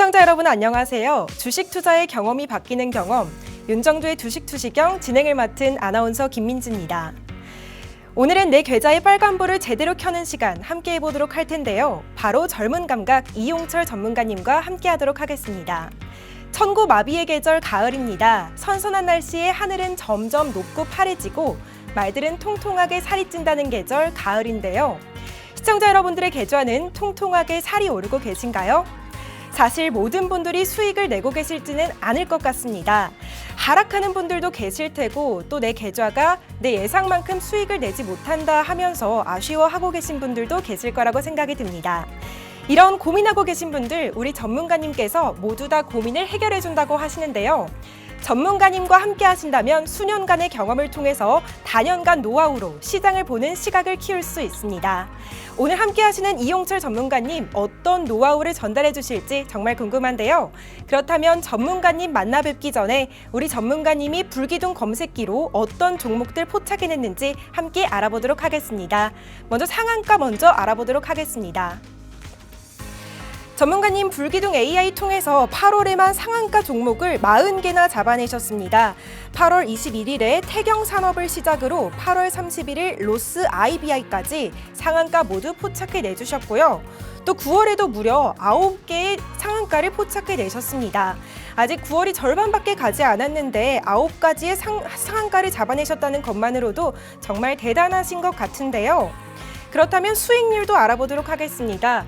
시청자 여러분 안녕하세요. 주식 투자의 경험이 바뀌는 경험, 윤정두의 주식 투시경 진행을 맡은 아나운서 김민지입니다. 오늘은 내 계좌의 빨간불을 제대로 켜는 시간 함께 해보도록 할 텐데요. 바로 젊은 감각 이용철 전문가님과 함께 하도록 하겠습니다. 천고 마비의 계절 가을입니다. 선선한 날씨에 하늘은 점점 높고 파래지고 말들은 통통하게 살이 찐다는 계절 가을인데요. 시청자 여러분들의 계좌는 통통하게 살이 오르고 계신가요? 사실 모든 분들이 수익을 내고 계실지는 않을 것 같습니다. 하락하는 분들도 계실 테고 또 내 계좌가 내 예상만큼 수익을 내지 못한다 하면서 아쉬워하고 계신 분들도 계실 거라고 생각이 듭니다. 이런 고민하고 계신 분들 우리 전문가님께서 모두 다 고민을 해결해 준다고 하시는데요. 전문가님과 함께 하신다면 수년간의 경험을 통해서 다년간 노하우로 시장을 보는 시각을 키울 수 있습니다. 오늘 함께 하시는 이용철 전문가님 어떤 노하우를 전달해 주실지 정말 궁금한데요. 그렇다면 전문가님 만나 뵙기 전에 우리 전문가님이 불기둥 검색기로 어떤 종목들 포착해냈는지 함께 알아보도록 하겠습니다. 먼저 상한가 먼저 알아보도록 하겠습니다. 전문가님 불기둥 AI 통해서 8월에만 상한가 종목을 40개나 잡아내셨습니다. 8월 21일에 태경산업을 시작으로 8월 31일 로스 IBI까지 상한가 모두 포착해 내주셨고요. 또 9월에도 무려 9개의 상한가를 포착해 내셨습니다. 아직 9월이 절반밖에 가지 않았는데 9가지의 상한가를 잡아내셨다는 것만으로도 정말 대단하신 것 같은데요. 그렇다면 수익률도 알아보도록 하겠습니다.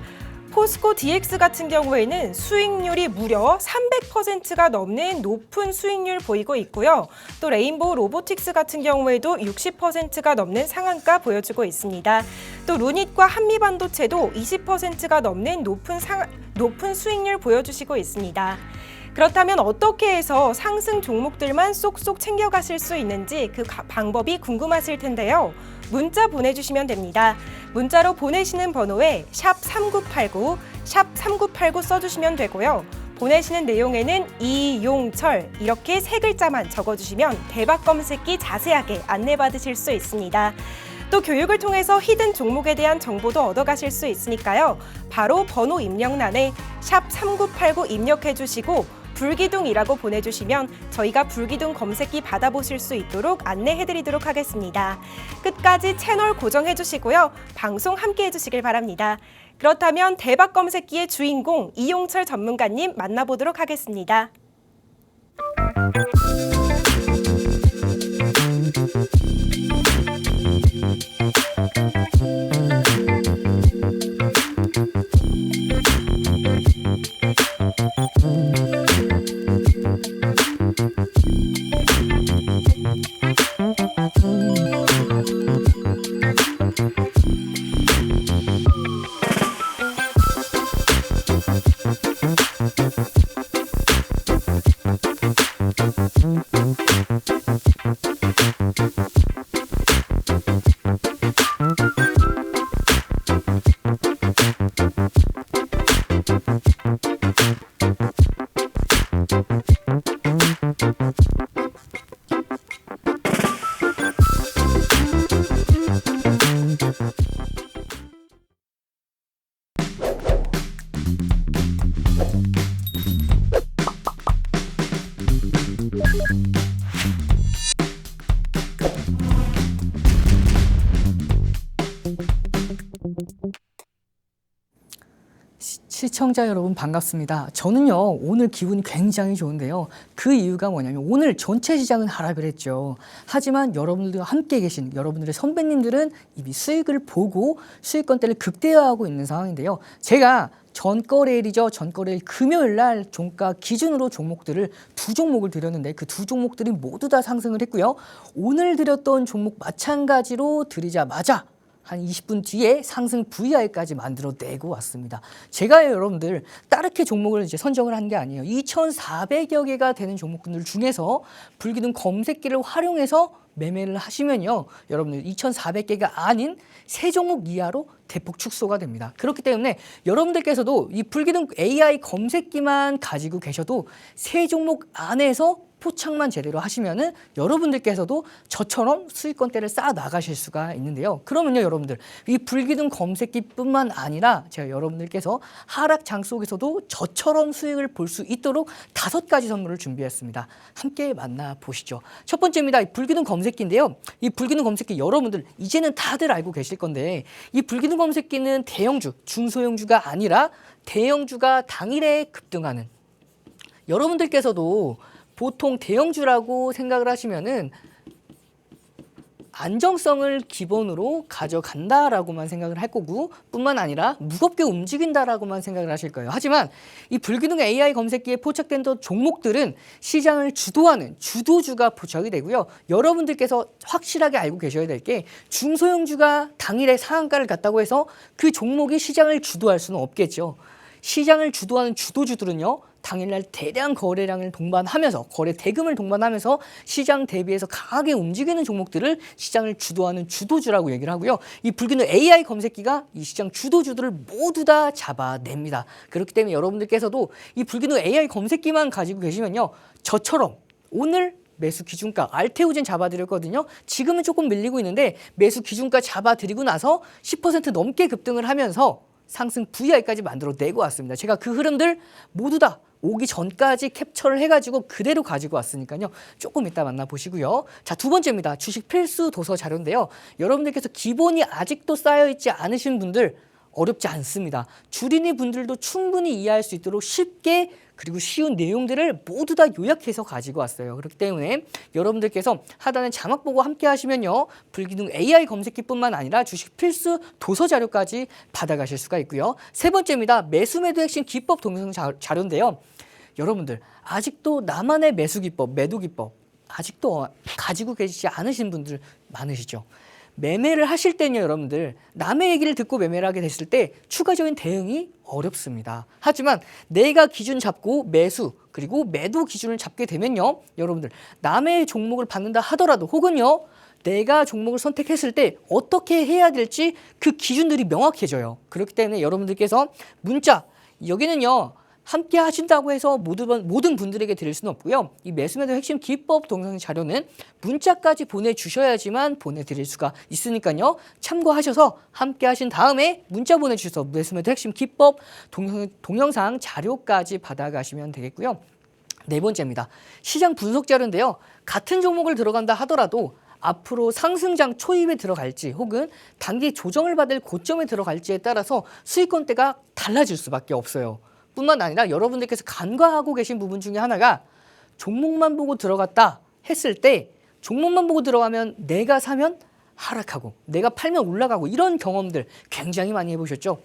포스코 DX 같은 경우에는 수익률이 무려 300%가 넘는 높은 수익률 보이고 있고요. 또 레인보우 로보틱스 같은 경우에도 60%가 넘는 상한가 보여주고 있습니다. 또 루닛과 한미반도체도 20%가 넘는 높은 수익률 보여주시고 있습니다. 그렇다면 어떻게 해서 상승 종목들만 쏙쏙 챙겨가실 수 있는지 그 방법이 궁금하실 텐데요. 문자 보내주시면 됩니다. 문자로 보내시는 번호에 샵3989, 샵3989 써주시면 되고요. 보내시는 내용에는 이용철 이렇게 3글자만 적어주시면 대박 검색기 자세하게 안내받으실 수 있습니다. 또 교육을 통해서 히든 종목에 대한 정보도 얻어가실 수 있으니까요. 바로 번호 입력란에 샵3989 입력해 주시고 불기둥이라고 보내주시면 저희가 불기둥 검색기 받아보실 수 있도록 안내해드리도록 하겠습니다. 끝까지 채널 고정해 주시고요. 방송 함께 해주시길 바랍니다. 그렇다면 대박 검색기의 주인공 이용철 전문가님 만나보도록 하겠습니다. 시청자 여러분 반갑습니다. 저는요 오늘 기분이 굉장히 좋은데요. 그 이유가 뭐냐면 오늘 전체 시장은 하락을 했죠. 하지만 여러분들과 함께 계신 여러분들의 선배님들은 이미 수익을 보고 수익권대를 극대화하고 있는 상황인데요. 제가 전거래일이죠. 전거래일 금요일 날 종가 기준으로 종목들을 2종목을 드렸는데 그 2종목들이 모두 다 상승을 했고요. 오늘 드렸던 종목 마찬가지로 드리자마자 한 20분 뒤에 상승 VI까지 만들어내고 왔습니다. 제가 여러분들 따르게 종목을 이제 선정을 한 게 아니에요. 2,400여 개가 되는 종목들 중에서 불기둥 검색기를 활용해서 매매를 하시면요. 여러분들 2,400개가 아닌 3종목 이하로 대폭 축소가 됩니다. 그렇기 때문에 여러분들께서도 이 불기둥 AI 검색기만 가지고 계셔도 3종목 안에서 포착만 제대로 하시면은 여러분들께서도 저처럼 수익권대를 쌓아 나가실 수가 있는데요. 그러면요, 여러분들 이 불기둥 검색기뿐만 아니라 제가 여러분들께서 하락장 속에서도 저처럼 수익을 볼 수 있도록 5가지 선물을 준비했습니다. 함께 만나보시죠. 첫 번째입니다. 이 불기둥 검색기인데요. 이 불기둥 검색기 여러분들 이제는 다들 알고 계실 건데 이 불기둥 검색기는 대형주, 중소형주가 아니라 대형주가 당일에 급등하는, 여러분들께서도 보통 대형주라고 생각을 하시면은 안정성을 기본으로 가져간다라고만 생각을 할 거고 뿐만 아니라 무겁게 움직인다라고만 생각을 하실 거예요. 하지만 이 불기둥 AI 검색기에 포착된 종목들은 시장을 주도하는 주도주가 포착이 되고요. 여러분들께서 확실하게 알고 계셔야 될 게 중소형주가 당일에 상한가를 갔다고 해서 그 종목이 시장을 주도할 수는 없겠죠. 시장을 주도하는 주도주들은요, 당일날 대량 거래량을 동반하면서 거래 대금을 동반하면서 시장 대비해서 강하게 움직이는 종목들을 시장을 주도하는 주도주라고 얘기를 하고요. 이 불기둥 AI 검색기가 이 시장 주도주들을 모두 다 잡아냅니다. 그렇기 때문에 여러분들께서도 이 불기둥 AI 검색기만 가지고 계시면요, 저처럼 오늘 매수 기준가 알테오젠 잡아드렸거든요. 지금은 조금 밀리고 있는데 매수 기준가 잡아드리고 나서 10% 넘게 급등을 하면서 상승 VI까지 만들어내고 왔습니다. 제가 그 흐름들 모두 다 오기 전까지 캡처를 해가지고 그대로 가지고 왔으니까요. 조금 이따 만나보시고요. 자, 두 번째입니다. 주식 필수 도서 자료인데요. 여러분들께서 기본이 아직도 쌓여있지 않으신 분들 어렵지 않습니다. 주린이 분들도 충분히 이해할 수 있도록 쉽게 그리고 쉬운 내용들을 모두 다 요약해서 가지고 왔어요. 그렇기 때문에 여러분들께서 하단에 자막 보고 함께 하시면요, 불기둥 AI 검색기뿐만 아니라 주식 필수 도서 자료까지 받아가실 수가 있고요. 세 번째입니다. 매수 매도 핵심 기법 동영상 자료인데요. 여러분들 아직도 나만의 매수 기법, 매도 기법 아직도 가지고 계시지 않으신 분들 많으시죠. 매매를 하실 때는요, 여러분들 남의 얘기를 듣고 매매를 하게 됐을 때 추가적인 대응이 어렵습니다. 하지만 내가 기준 잡고 매수 그리고 매도 기준을 잡게 되면요, 여러분들 남의 종목을 받는다 하더라도 혹은요 내가 종목을 선택했을 때 어떻게 해야 될지 그 기준들이 명확해져요. 그렇기 때문에 여러분들께서 문자, 여기는요 함께 하신다고 해서 모든 분들에게 드릴 수는 없고요. 이 매수매도 핵심 기법 동영상 자료는 문자까지 보내주셔야지만 보내드릴 수가 있으니까요. 참고하셔서 함께 하신 다음에 문자 보내주셔서 매수매도 핵심 기법 동영상 자료까지 받아가시면 되겠고요. 네 번째입니다. 시장 분석 자료인데요. 같은 종목을 들어간다 하더라도 앞으로 상승장 초입에 들어갈지 혹은 단기 조정을 받을 고점에 들어갈지에 따라서 수익권대가 달라질 수밖에 없어요. 뿐만 아니라 여러분들께서 간과하고 계신 부분 중에 하나가 종목만 보고 들어갔다 했을 때 종목만 보고 들어가면 내가 사면 하락하고 내가 팔면 올라가고 이런 경험들 굉장히 많이 해보셨죠?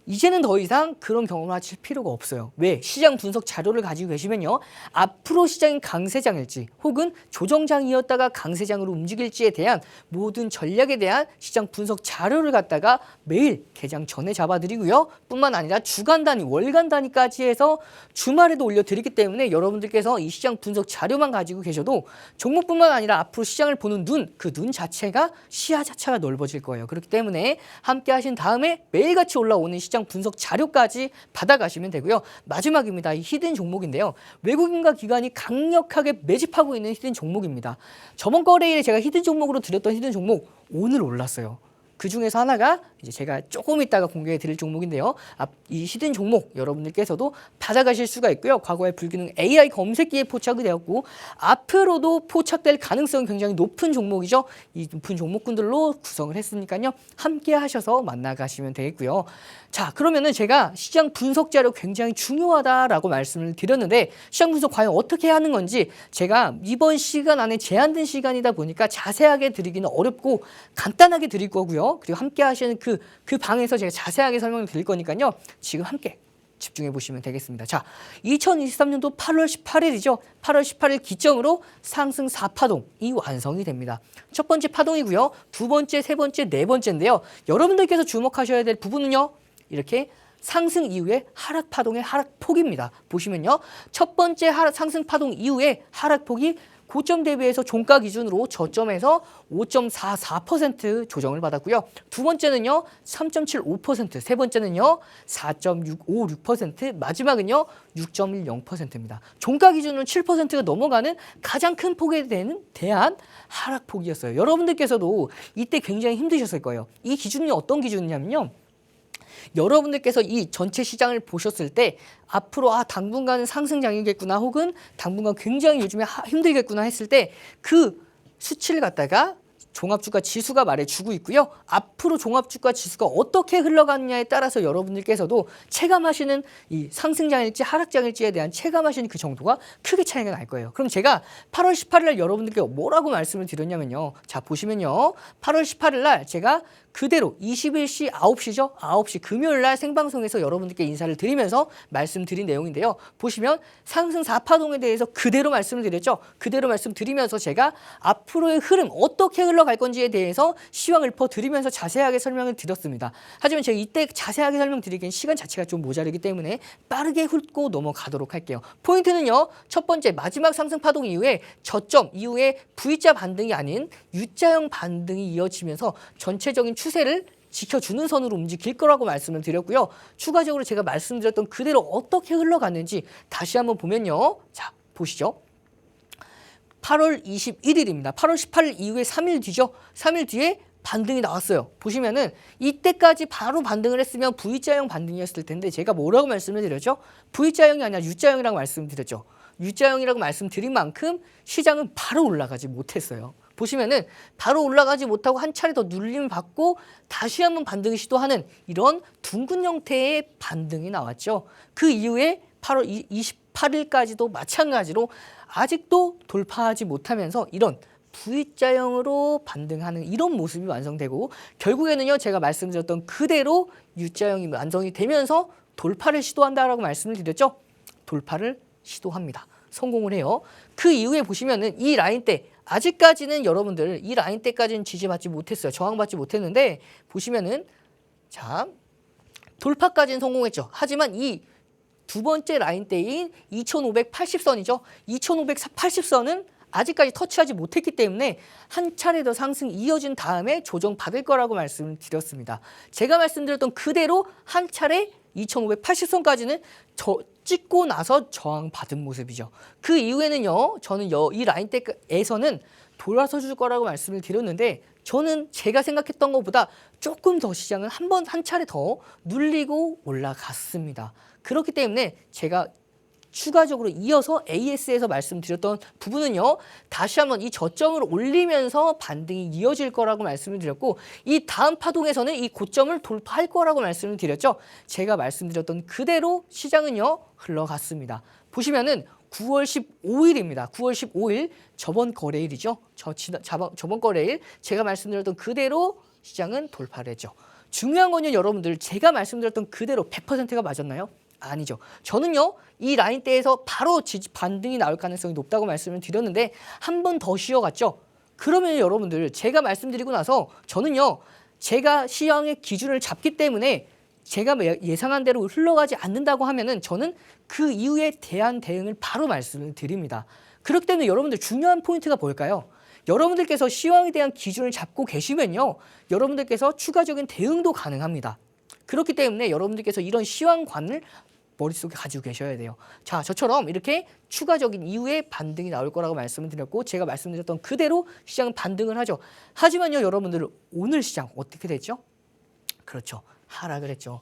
이제는 더 이상 그런 경험을 하실 필요가 없어요. 왜? 시장 분석 자료를 가지고 계시면요, 앞으로 시장이 강세장일지 혹은 조정장이었다가 강세장으로 움직일지에 대한 모든 전략에 대한 시장 분석 자료를 갖다가 매일 개장 전에 잡아드리고요. 뿐만 아니라 주간 단위, 월간 단위까지 해서 주말에도 올려드리기 때문에 여러분들께서 이 시장 분석 자료만 가지고 계셔도 종목뿐만 아니라 앞으로 시장을 보는 눈, 그 눈 자체가 시야 자체가 넓어질 거예요. 그렇기 때문에 함께 하신 다음에 매일같이 올라오는 시장 분석 자료까지 받아가시면 되고요. 마지막입니다. 이 히든 종목인데요. 외국인과 기관이 강력하게 매집하고 있는 히든 종목입니다. 저번 거래일에 제가 히든 종목으로 드렸던 히든 종목 오늘 올랐어요. 그 중에서 하나가 이제 제가 조금 있다가 공개해 드릴 종목인데요. 이 히든 종목 여러분들께서도 받아가실 수가 있고요. 과거에 불기능 AI 검색기에 포착이 되었고 앞으로도 포착될 가능성이 굉장히 높은 종목이죠. 이 높은 종목군들로 구성을 했으니까요. 함께 하셔서 만나가시면 되겠고요. 자, 그러면은 제가 시장 분석 자료 굉장히 중요하다라고 말씀을 드렸는데 시장 분석 과연 어떻게 하는 건지 제가 이번 시간 안에 제한된 시간이다 보니까 자세하게 드리기는 어렵고 간단하게 드릴 거고요. 그리고 함께 하시는 그 방에서 제가 자세하게 설명을 드릴 거니까요. 지금 함께 집중해 보시면 되겠습니다. 자, 2023년도 8월 18일이죠. 8월 18일 기점으로 상승 4파동이 완성이 됩니다. 첫 번째 파동이고요. 두 번째, 세 번째, 네 번째인데요. 여러분들께서 주목하셔야 될 부분은요. 이렇게 상승 이후에 하락 파동의 하락폭입니다. 보시면요. 첫 번째 상승 파동 이후에 하락폭이 고점 대비해서 종가 기준으로 저점에서 5.44% 조정을 받았고요. 두 번째는요 3.75%, 세 번째는요 4.656%, 마지막은요 6.10%입니다. 종가 기준으로 7%가 넘어가는 가장 큰 폭에 대한 하락폭이었어요. 여러분들께서도 이때 굉장히 힘드셨을 거예요. 이 기준이 어떤 기준이냐면요. 여러분들께서 이 전체 시장을 보셨을 때 앞으로 당분간은 상승장이겠구나 혹은 당분간 굉장히 요즘에 힘들겠구나 했을 때 그 수치를 갖다가 종합주가 지수가 말해주고 있고요. 앞으로 종합주가 지수가 어떻게 흘러가느냐에 따라서 여러분들께서도 체감하시는 이 상승장일지 하락장일지에 대한 체감하시는 그 정도가 크게 차이가 날 거예요. 그럼 제가 8월 18일 날 여러분들께 뭐라고 말씀을 드렸냐면요. 자, 보시면요. 8월 18일 날 제가 그대로 21시 9시죠. 9시 금요일 날 생방송에서 여러분들께 인사를 드리면서 말씀드린 내용인데요. 보시면 상승 4파동에 대해서 그대로 말씀을 드렸죠. 그대로 말씀드리면서 제가 앞으로의 흐름 어떻게 흘러갈 건지에 대해서 시황을 읊어드리면서 자세하게 설명을 드렸습니다. 하지만 제가 이때 자세하게 설명드리기엔 시간 자체가 좀 모자르기 때문에 빠르게 훑고 넘어가도록 할게요. 포인트는요. 첫 번째 마지막 상승 파동 이후에 저점 이후에 V자 반등이 아닌 U자형 반등이 이어지면서 전체적인 추세를 지켜주는 선으로 움직일 거라고 말씀을 드렸고요. 추가적으로 제가 말씀드렸던 그대로 어떻게 흘러갔는지 다시 한번 보면요. 자, 보시죠. 8월 21일입니다. 8월 18일 이후에 3일 뒤죠. 3일 뒤에 반등이 나왔어요. 보시면은 이때까지 바로 반등을 했으면 V자형 반등이었을 텐데 제가 뭐라고 말씀을 드렸죠? V자형이 아니라 U자형이라고 말씀드렸죠. U자형이라고 말씀드린 만큼 시장은 바로 올라가지 못했어요. 보시면은 바로 올라가지 못하고 한 차례 더 눌림을 받고 다시 한번 반등을 시도하는 이런 둥근 형태의 반등이 나왔죠. 그 이후에 8월 28일까지도 마찬가지로 아직도 돌파하지 못하면서 이런 V자형으로 반등하는 이런 모습이 완성되고 결국에는요 제가 말씀드렸던 그대로 U자형이 완성이 되면서 돌파를 시도한다라고 말씀을 드렸죠. 돌파를 시도합니다. 성공을 해요. 그 이후에 보시면은 이 라인대 아직까지는 여러분들 이 라인대까지는 지지받지 못했어요. 저항받지 못했는데 보시면은 자 돌파까지는 성공했죠. 하지만 이 두 번째 라인대인 2580선이죠. 2580선은 아직까지 터치하지 못했기 때문에 한 차례 더 상승 이어진 다음에 조정받을 거라고 말씀을 드렸습니다. 제가 말씀드렸던 그대로 한 차례 2580선까지는 찍고 나서 저항받은 모습이죠. 그 이후에는요. 저는 이 라인대에서는 돌아서 줄 거라고 말씀을 드렸는데 저는 제가 생각했던 것보다 조금 더 시장은 한 차례 더 눌리고 올라갔습니다. 그렇기 때문에 제가 추가적으로 이어서 AS에서 말씀드렸던 부분은요. 다시 한번 이 저점을 올리면서 반등이 이어질 거라고 말씀을 드렸고 이 다음 파동에서는 이 고점을 돌파할 거라고 말씀을 드렸죠. 제가 말씀드렸던 그대로 시장은요. 흘러갔습니다. 보시면은 9월 15일입니다. 9월 15일 저번 거래일이죠. 저번 거래일 제가 말씀드렸던 그대로 시장은 돌파를 했죠. 중요한 건요. 여러분들 제가 말씀드렸던 그대로 100%가 맞았나요? 아니죠. 저는요. 이 라인대에서 바로 반등이 나올 가능성이 높다고 말씀을 드렸는데 한 번 더 쉬어갔죠. 그러면 여러분들 제가 말씀드리고 나서 저는요. 제가 시황의 기준을 잡기 때문에 제가 예상한 대로 흘러가지 않는다고 하면은 저는 그 이후에 대한 대응을 바로 말씀을 드립니다. 그렇기 때문에 여러분들 중요한 포인트가 뭘까요? 여러분들께서 시황에 대한 기준을 잡고 계시면요. 여러분들께서 추가적인 대응도 가능합니다. 그렇기 때문에 여러분들께서 이런 시황관을 머릿속에 가지고 계셔야 돼요. 자, 저처럼 이렇게 추가적인 이후에 반등이 나올 거라고 말씀을 드렸고 제가 말씀드렸던 그대로 시장은 반등을 하죠. 하지만요, 여러분들 오늘 시장 어떻게 됐죠? 그렇죠. 하락을 했죠.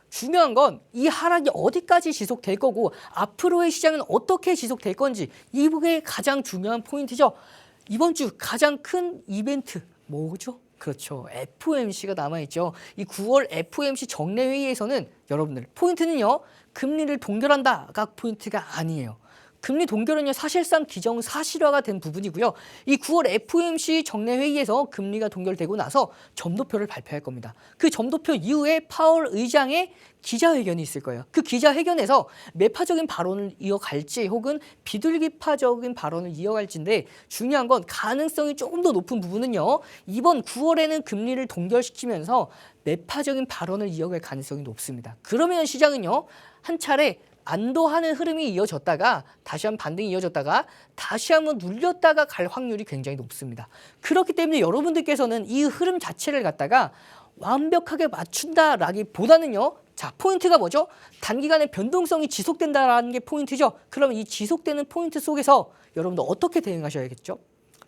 중요한 건 이 하락이 어디까지 지속될 거고 앞으로의 시장은 어떻게 지속될 건지 이게 가장 중요한 포인트죠. 이번 주 가장 큰 이벤트 뭐죠? 그렇죠. FOMC가 남아있죠. 이 9월 FOMC 정례회의에서는 여러분들 포인트는요. 금리를 동결한다가 포인트가 아니에요. 금리 동결은요. 사실상 기정사실화가 된 부분이고요. 이 9월 FOMC 정례회의에서 금리가 동결되고 나서 점도표를 발표할 겁니다. 그 점도표 이후에 파월 의장의 기자회견이 있을 거예요. 그 기자회견에서 매파적인 발언을 이어갈지 혹은 비둘기파적인 발언을 이어갈지인데 중요한 건 가능성이 조금 더 높은 부분은요. 이번 9월에는 금리를 동결시키면서 매파적인 발언을 이어갈 가능성이 높습니다. 그러면 시장은요. 한 차례 안도하는 흐름이 이어졌다가 다시 한번 반등이 이어졌다가 다시 한번 눌렸다가 갈 확률이 굉장히 높습니다. 그렇기 때문에 여러분들께서는 이 흐름 자체를 갖다가 완벽하게 맞춘다라기보다는요. 자, 포인트가 뭐죠? 단기간에 변동성이 지속된다라는 게 포인트죠. 그러면 이 지속되는 포인트 속에서 여러분들 어떻게 대응하셔야겠죠?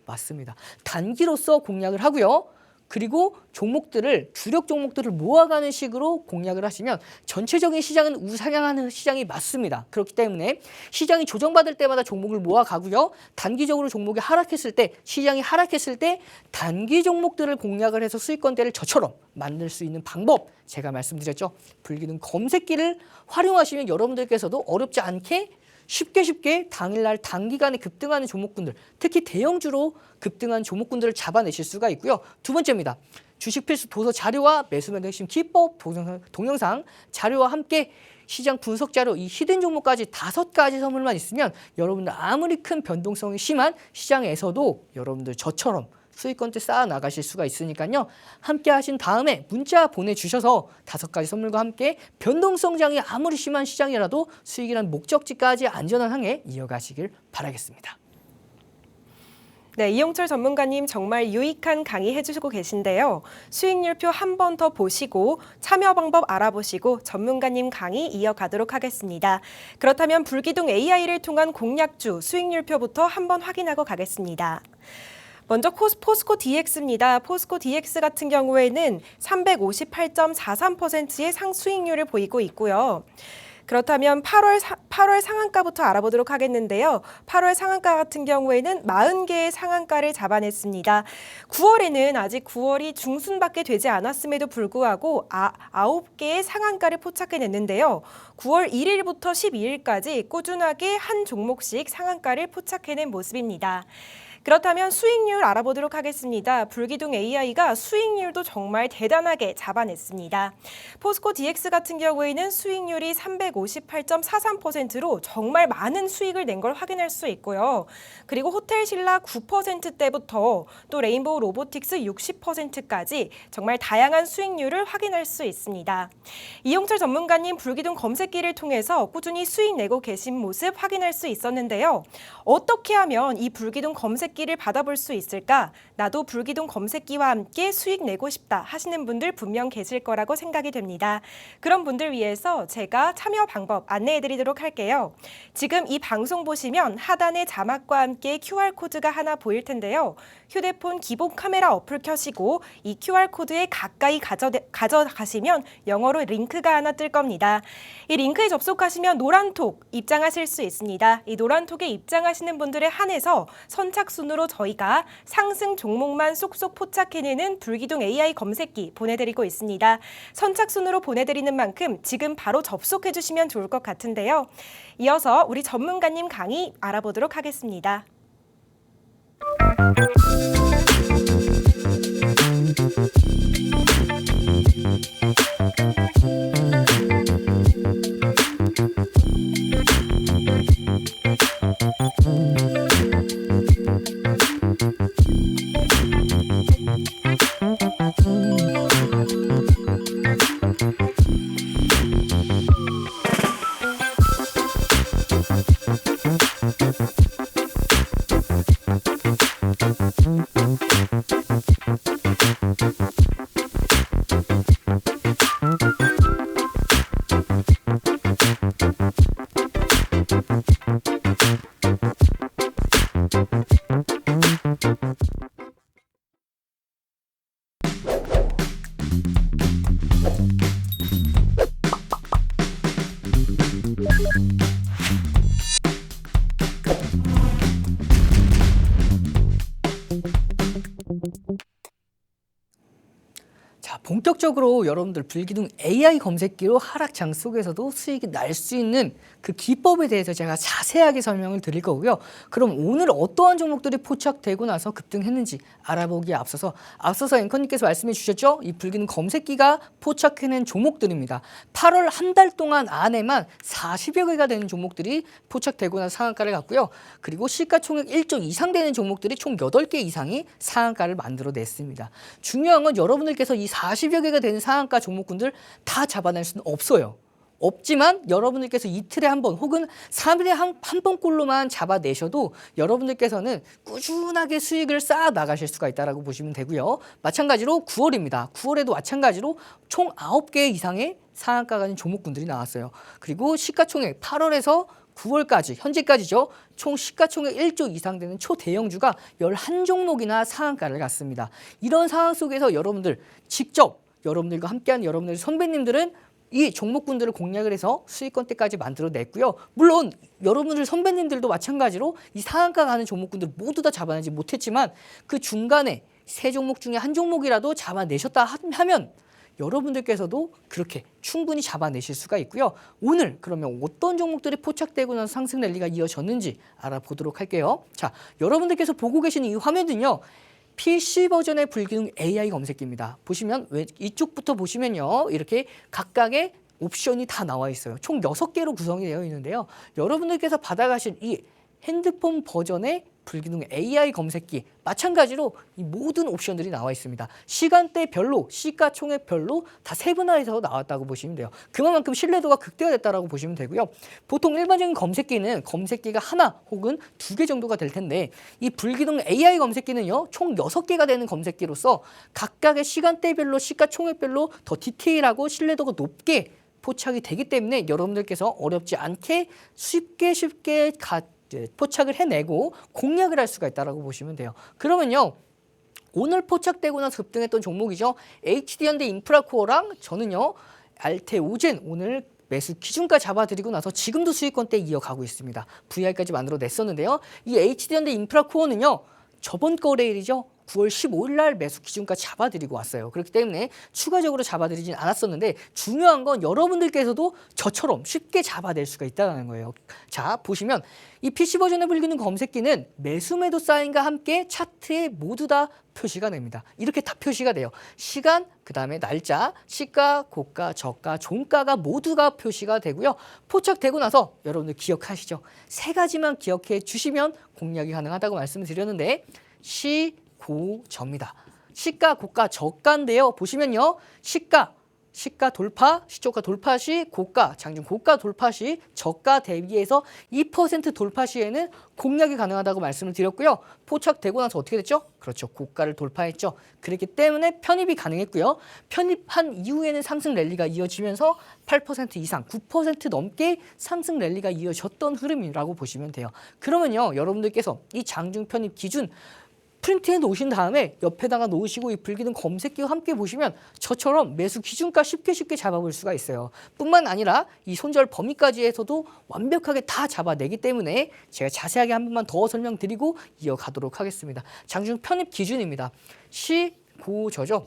맞습니다. 단기로서 공략을 하고요. 그리고 종목들을 주력 종목들을 모아가는 식으로 공략을 하시면 전체적인 시장은 우상향하는 시장이 맞습니다. 그렇기 때문에 시장이 조정받을 때마다 종목을 모아가고요. 단기적으로 종목이 하락했을 때 시장이 하락했을 때 단기 종목들을 공략을 해서 수익권대를 저처럼 만들 수 있는 방법 제가 말씀드렸죠. 불기둥 검색기를 활용하시면 여러분들께서도 어렵지 않게 쉽게 당일날 단기간에 급등하는 종목군들, 특히 대형주로 급등한 종목군들을 잡아내실 수가 있고요. 두 번째입니다. 주식 필수 도서 자료와 매수매도 핵심 기법 동영상 자료와 함께 시장 분석 자료 이 히든 종목까지 5가지 선물만 있으면 여러분들 아무리 큰 변동성이 심한 시장에서도 여러분들 저처럼 수익권대 쌓아 나가실 수가 있으니까요. 함께 하신 다음에 문자 보내주셔서 5가지 선물과 함께 변동성장이 아무리 심한 시장이라도 수익이란 목적지까지 안전한 항해 이어가시길 바라겠습니다. 네, 이용철 전문가님 정말 유익한 강의 해주시고 계신데요. 수익률표 한 번 더 보시고 참여 방법 알아보시고 전문가님 강의 이어가도록 하겠습니다. 그렇다면 불기둥 AI를 통한 공략주 수익률표부터 한번 확인하고 가겠습니다. 먼저 포스코 DX입니다. 포스코 DX 같은 경우에는 358.43%의 상수익률을 보이고 있고요. 그렇다면 8월 상한가부터 알아보도록 하겠는데요. 8월 상한가 같은 경우에는 40개의 상한가를 잡아냈습니다. 9월에는 아직 9월이 중순밖에 되지 않았음에도 불구하고 9개의 상한가를 포착해냈는데요. 9월 1일부터 12일까지 꾸준하게 한 종목씩 상한가를 포착해낸 모습입니다. 그렇다면 수익률 알아보도록 하겠습니다. 불기둥 AI가 수익률도 정말 대단하게 잡아냈습니다. 포스코 DX 같은 경우에는 수익률이 358.43%로 정말 많은 수익을 낸 걸 확인할 수 있고요. 그리고 호텔신라 9%대부터 또 레인보우 로보틱스 60%까지 정말 다양한 수익률을 확인할 수 있습니다. 이용철 전문가님 불기둥 검색기를 통해서 꾸준히 수익 내고 계신 모습 확인할 수 있었는데요. 어떻게 하면 이 불기둥 검색기를 받아볼 수 있을까? 나도 불기둥 검색기와 함께 수익 내고 싶다 하시는 분들 분명 계실 거라고 생각이 됩니다. 그런 분들 위해서 제가 참여 방법 안내해 드리도록 할게요. 지금 이 방송 보시면 하단에 자막과 함께 QR코드가 하나 보일 텐데요. 휴대폰 기본 카메라 어플 켜시고 이 QR코드에 가까이 가져가시면 영어로 링크가 하나 뜰 겁니다. 이 링크에 접속하시면 노란톡 입장하실 수 있습니다. 이 노란톡에 입장하시는 분들에 한해서 선착순으로 저희가 상승 종목만 쏙쏙 포착해내는 불기둥 AI 검색기 보내드리고 있습니다. 선착순으로 보내드리는 만큼 지금 바로 접속해 주시면 좋을 것 같은데요. 이어서 우리 전문가님 강의 알아보도록 하겠습니다. 자, 본격적으로 여러분들 불기둥 AI 검색기로 하락장 속에서도 수익이 날 수 있는 그 기법에 대해서 제가 자세하게 설명을 드릴 거고요. 그럼 오늘 어떠한 종목들이 포착되고 나서 급등했는지 알아보기에 앞서서 앵커님께서 말씀해 주셨죠? 이 불기둥 검색기가 포착해낸 종목들입니다. 8월 한 달 동안 안에만 40여 개가 되는 종목들이 포착되고 나서 상한가를 갔고요. 그리고 시가총액 1조 이상 되는 종목들이 총 8개 이상이 상한가를 만들어냈습니다. 중요한 건 여러분들께서 이 40여 개가 되는 상한가 종목군들 다 잡아낼 수는 없어요. 없지만 여러분들께서 이틀에 한 번 혹은 3일에 한 번꼴로만 잡아내셔도 여러분들께서는 꾸준하게 수익을 쌓아 나가실 수가 있다고 보시면 되고요. 마찬가지로 9월입니다. 9월에도 마찬가지로 총 9개 이상의 상한가가 있는 종목군들이 나왔어요. 그리고 시가총액 8월에서 9월까지 현재까지죠. 총 시가총액 1조 이상 되는 초대형주가 11종목이나 상한가를 갔습니다. 이런 상황 속에서 여러분들 직접 여러분들과 함께하는 여러분들 선배님들은 이 종목군들을 공략을 해서 수익권대까지 만들어냈고요. 물론 여러분들 선배님들도 마찬가지로 이 상한가 가는 종목군들 모두 다 잡아내지 못했지만 그 중간에 세 종목 중에 한 종목이라도 잡아내셨다 하면 여러분들께서도 그렇게 충분히 잡아내실 수가 있고요. 오늘 그러면 어떤 종목들이 포착되고 나서 상승 랠리가 이어졌는지 알아보도록 할게요. 자, 여러분들께서 보고 계시는 이 화면은요. PC 버전의 불기능 AI 검색기입니다. 보시면 이쪽부터 보시면요. 이렇게 각각의 옵션이 다 나와 있어요. 총 6개로 구성이 되어 있는데요. 여러분들께서 받아가신 이 핸드폰 버전의 불기능 AI 검색기 마찬가지로 이 모든 옵션들이 나와 있습니다. 시간대별로 시가총액별로 다 세분화해서 나왔다고 보시면 돼요. 그만큼 신뢰도가 극대화됐다고 보시면 되고요. 보통 일반적인 검색기는 검색기가 하나 혹은 2개 정도가 될 텐데 이 불기능 AI 검색기는요. 총 6개가 되는 검색기로서 각각의 시간대별로 시가총액별로 더 디테일하고 신뢰도가 높게 포착이 되기 때문에 여러분들께서 어렵지 않게 쉽게 포착을 해내고 공략을 할 수가 있다고 보시면 돼요. 그러면요. 오늘 포착되고 나서 급등했던 종목이죠. HD현대 인프라코어랑 저는요. 알테오젠 오늘 매수 기준가 잡아드리고 나서 지금도 수익권대 이어가고 있습니다. VR까지 만들어냈었는데요. 이 HD현대 인프라코어는요. 저번 거래일이죠. 9월 15일 날 매수 기준가 잡아드리고 왔어요. 그렇기 때문에 추가적으로 잡아드리진 않았었는데 중요한 건 여러분들께서도 저처럼 쉽게 잡아낼 수가 있다는 거예요. 자, 보시면 이 PC 버전의 불기능 검색기는 매수 매도 사인과 함께 차트에 모두 다 표시가 됩니다. 이렇게 다 표시가 돼요. 시간, 그다음에 날짜, 시가, 고가, 저가, 종가가 모두가 표시가 되고요. 포착되고 나서 여러분들 기억하시죠? 3가지만 기억해 주시면 공략이 가능하다고 말씀을 드렸는데 시고저입니다. 시가, 고가, 저가인데요. 보시면요. 시가 돌파, 시초가 돌파 시, 고가, 장중 고가 돌파 시, 저가 대비해서 2% 돌파 시에는 공략이 가능하다고 말씀을 드렸고요. 포착되고 나서 어떻게 됐죠? 그렇죠. 고가를 돌파했죠. 그렇기 때문에 편입이 가능했고요. 편입한 이후에는 상승 랠리가 이어지면서 8% 이상, 9% 넘게 상승 랠리가 이어졌던 흐름이라고 보시면 돼요. 그러면요. 여러분들께서 이 장중 편입 기준 프린트해 놓으신 다음에 옆에다가 놓으시고 이 불기능 검색기와 함께 보시면 저처럼 매수 기준가 쉽게 잡아볼 수가 있어요. 뿐만 아니라 이 손절 범위까지 해서도 완벽하게 다 잡아내기 때문에 제가 자세하게 한 번만 더 설명드리고 이어가도록 하겠습니다. 장중 편입 기준입니다. 시고저죠.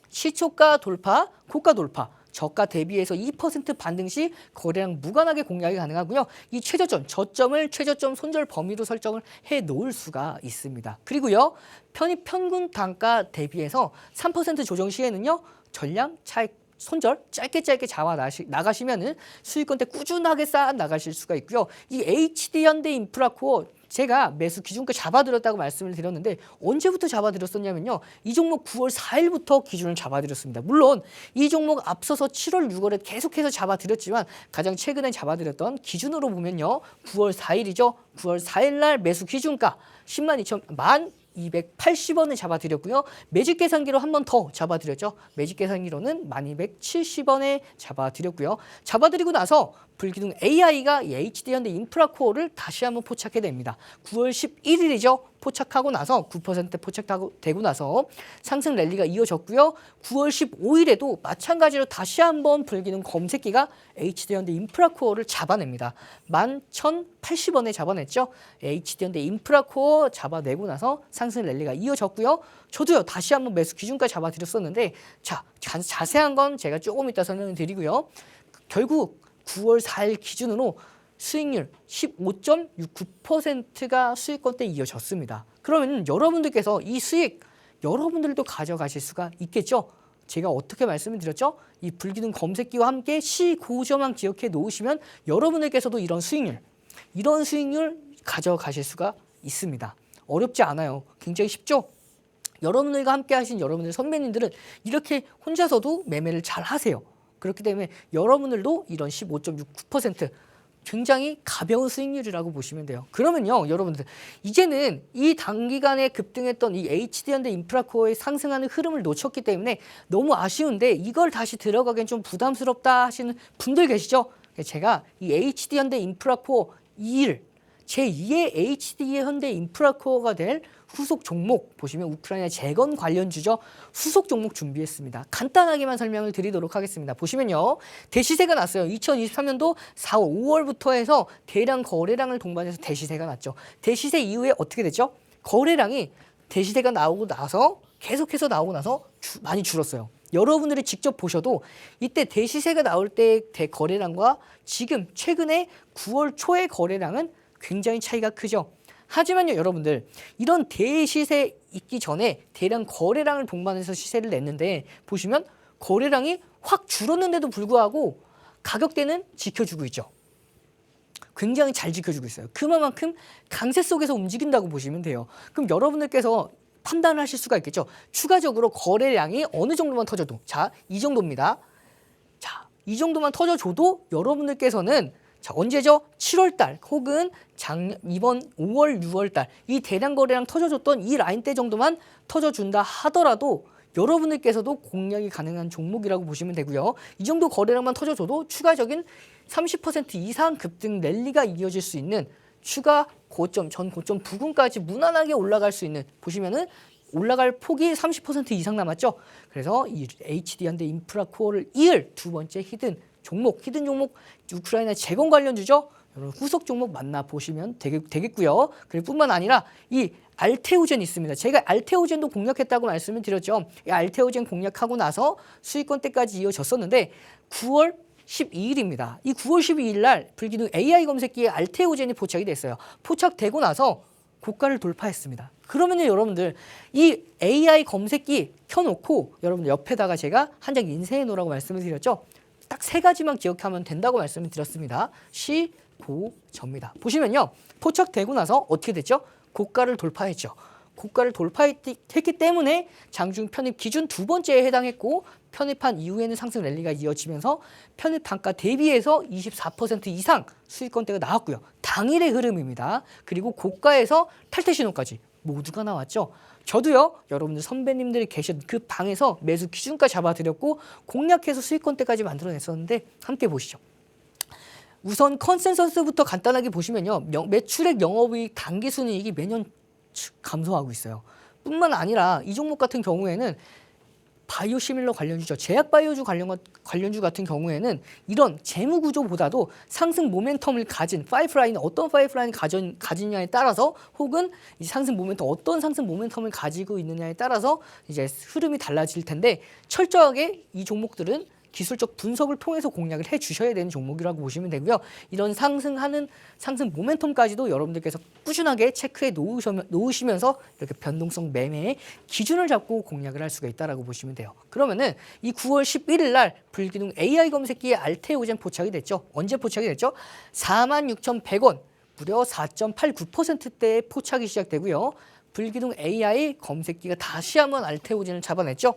시초가 돌파, 고가 돌파. 저가 대비해서 2% 반등 시 거래량 무관하게 공략이 가능하고요. 이 저점을 최저점 손절 범위로 설정을 해 놓을 수가 있습니다. 그리고요. 편입 평균 단가 대비해서 3% 조정 시에는요. 전량 차익 손절 짧게 잡아 나가시면은 수익권대 꾸준하게 쌓아 나가실 수가 있고요. 이 HD현대 인프라코어 제가 매수 기준가 잡아드렸다고 말씀을 드렸는데 언제부터 잡아드렸었냐면요. 이 종목 9월 4일부터 기준을 잡아드렸습니다. 물론 이 종목 앞서서 7월, 6월에 계속해서 잡아드렸지만 가장 최근에 잡아드렸던 기준으로 보면요. 9월 4일이죠. 9월 4일 날 매수 기준가 12,280원을 잡아드렸고요. 매직 계산기로 한 번 더 잡아드렸죠. 매직 계산기로는 1270원에 잡아드렸고요. 잡아드리고 나서 불기능 AI가 이 HD현대 인프라코어를 다시 한번 포착해냅니다. 9월 11일이죠. 포착하고 나서 9% 포착되고 나서 상승 랠리가 이어졌고요. 9월 15일에도 마찬가지로 다시 한번 불기능 검색기가 HD현대 인프라코어를 잡아냅니다. 11,080원에 잡아냈죠. HD현대 인프라코어 잡아내고 나서 상승 랠리가 이어졌고요. 저도요 다시 한번 매수 기준까지 잡아드렸었는데 자 자세한 건 제가 조금 이따 설명을 드리고요. 결국 9월 4일 기준으로 수익률 15.69%가 수익권대 이어졌습니다. 그러면 여러분들께서 이 수익 여러분들도 가져가실 수가 있겠죠? 제가 어떻게 말씀을 드렸죠? 이 불기능 검색기와 함께 시고저만 기억해 놓으시면 여러분들께서도 이런 수익률 가져가실 수가 있습니다. 어렵지 않아요. 굉장히 쉽죠? 여러분들과 함께 하신 여러분들 선배님들은 이렇게 혼자서도 매매를 잘 하세요. 그렇기 때문에 여러분들도 이런 15.69% 굉장히 가벼운 수익률이라고 보시면 돼요. 그러면요, 여러분들 이제는 이 단기간에 급등했던 이 HD현대 인프라코어의 상승하는 흐름을 놓쳤기 때문에 너무 아쉬운데 이걸 다시 들어가기엔 좀 부담스럽다 하시는 분들 계시죠? 제가 이 HD현대 인프라코어 2일 제2의 HD현대 인프라코어가 될 후속 종목 보시면 우크라이나 재건 관련주죠. 후속 종목 준비했습니다. 간단하게만 설명을 드리도록 하겠습니다. 보시면요. 대시세가 났어요. 2023년도 4월, 5월부터 해서 대량 거래량을 동반해서 대시세가 났죠. 대시세 이후에 어떻게 됐죠? 거래량이 대시세가 나오고 나서 계속해서 나오고 나서 많이 줄었어요. 여러분들이 직접 보셔도 이때 대시세가 나올 때 거래량과 지금 최근에 9월 초의 거래량은 굉장히 차이가 크죠. 하지만요, 여러분들 이런 대시세 있기 전에 대량 거래량을 동반해서 시세를 냈는데 보시면 거래량이 확 줄었는데도 불구하고 가격대는 지켜주고 있죠. 굉장히 잘 지켜주고 있어요. 그만큼 강세 속에서 움직인다고 보시면 돼요. 그럼 여러분들께서 판단을 하실 수가 있겠죠. 추가적으로 거래량이 어느 정도만 터져도 자, 이 정도입니다. 자, 이 정도만 터져줘도 여러분들께서는 자, 언제죠? 7월 달 혹은 이번 5월, 6월 달 이 대량 거래량 터져줬던 이 라인대 정도만 터져준다 하더라도 여러분들께서도 공략이 가능한 종목이라고 보시면 되고요. 이 정도 거래량만 터져줘도 추가적인 30% 이상 급등 랠리가 이어질 수 있는 추가 고점, 전 고점 부근까지 무난하게 올라갈 수 있는 보시면은 올라갈 폭이 30% 이상 남았죠. 그래서 이 HD현대 인프라코어를 이을 두 번째 히든 종목 우크라이나 재건 관련주죠. 여러분 후속 종목 만나보시면 되겠고요. 그리고 뿐만 아니라 이 알테오젠 있습니다. 제가 알테오젠도 공략했다고 말씀을 드렸죠. 이 알테오젠 공략하고 나서 수익권대까지 이어졌었는데 9월 12일입니다. 이 9월 12일 날 불기둥 AI 검색기에 알테오젠이 포착이 됐어요. 포착되고 나서 고가를 돌파했습니다. 그러면요, 여러분들 이 AI 검색기 켜놓고 여러분들 옆에다가 제가 한 장 인쇄해 놓으라고 말씀을 드렸죠. 딱 세 가지만 기억하면 된다고 말씀을 드렸습니다. 시, 고, 저입니다. 보시면요. 포착되고 나서 어떻게 됐죠? 고가를 돌파했죠. 고가를 돌파했기 때문에 장중 편입 기준 두 번째에 해당했고 편입한 이후에는 상승 랠리가 이어지면서 편입 단가 대비해서 24% 이상 수익권대가 나왔고요. 당일의 흐름입니다. 그리고 고가에서 탈퇴 신호까지 모두가 나왔죠. 저도요, 여러분들 선배님들이 계신 그 방에서 매수 기준가 잡아드렸고 공략해서 수익권대까지 만들어냈었는데 함께 보시죠. 우선 컨센서스부터 간단하게 보시면요. 매출액 영업이익 단기순이익이 매년 감소하고 있어요. 뿐만 아니라 이 종목 같은 경우에는 바이오시밀러 관련주죠. 제약바이오주 관련주 같은 경우에는 이런 재무구조보다도 상승 모멘텀을 가진 파이프라인 어떤 파이프라인을 가지느냐에 따라서 혹은 이 상승 모멘텀 어떤 상승 모멘텀을 가지고 있느냐에 따라서 이제 흐름이 달라질 텐데 철저하게 이 종목들은 기술적 분석을 통해서 공략을 해 주셔야 되는 종목이라고 보시면 되고요. 이런 상승 모멘텀까지도 여러분들께서 꾸준하게 체크해 놓으시면서 이렇게 변동성 매매의 기준을 잡고 공략을 할 수가 있다라고 보시면 돼요. 그러면은 이 9월 11일 날 불기둥 AI 검색기에 알테오젠 포착이 됐죠. 언제 포착이 됐죠? 46,100원, 무려 4.89%대에 포착이 시작되고요. 불기둥 AI 검색기가 다시 한번 알테오젠을 잡아냈죠.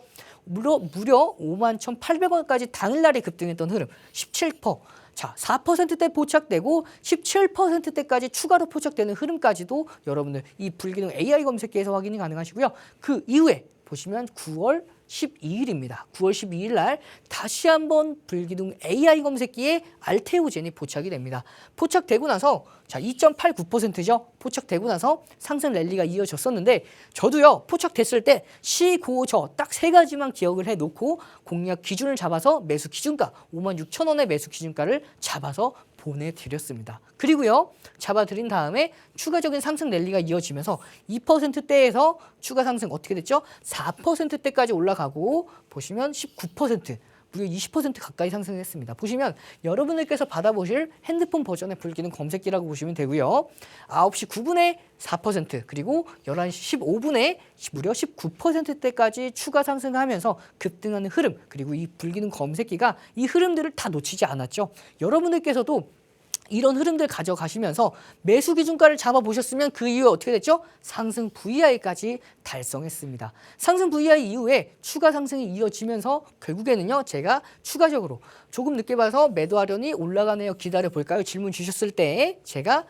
무려 51,800원까지 당일날에 급등했던 흐름 17%. 자, 4%대 포착되고 17%대까지 추가로 포착되는 흐름까지도 여러분들 이 불기둥 AI 검색기에서 확인이 가능하시고요. 그 이후에 보시면 9월 12일입니다. 9월 12일 날 다시 한번 불기둥 AI 검색기에 알테오젠이 포착이 됩니다. 포착되고 나서 자 2.89%죠. 포착되고 나서 상승 랠리가 이어졌었는데 저도요 포착됐을 때 시, 고, 저 딱 세 가지만 기억을 해놓고 공략 기준을 잡아서 매수 기준가 56,000원의 매수 기준가를 잡아서 보내드렸습니다. 그리고요 잡아드린 다음에 추가적인 상승 랠리가 이어지면서 2%대에서 추가 상승 어떻게 됐죠? 4%대까지 올라가고 보시면 19% 무려 20% 가까이 상승했습니다. 보시면 여러분들께서 받아보실 핸드폰 버전의 불기둥 검색기라고 보시면 되고요. 9시 9분에 4% 그리고 11시 15분에 무려 19%대까지 추가 상승하면서 급등하는 흐름 그리고 이 불기둥 검색기가 이 흐름들을 다 놓치지 않았죠. 여러분들께서도 이런 흐름들 가져가시면서 매수 기준가를 잡아보셨으면 그 이후에 어떻게 됐죠? 상승 VI까지 달성했습니다. 상승 VI 이후에 추가 상승이 이어지면서 결국에는요, 제가 추가적으로 조금 늦게 봐서 매도하려니 올라가네요, 기다려볼까요? 질문 주셨을 때 제가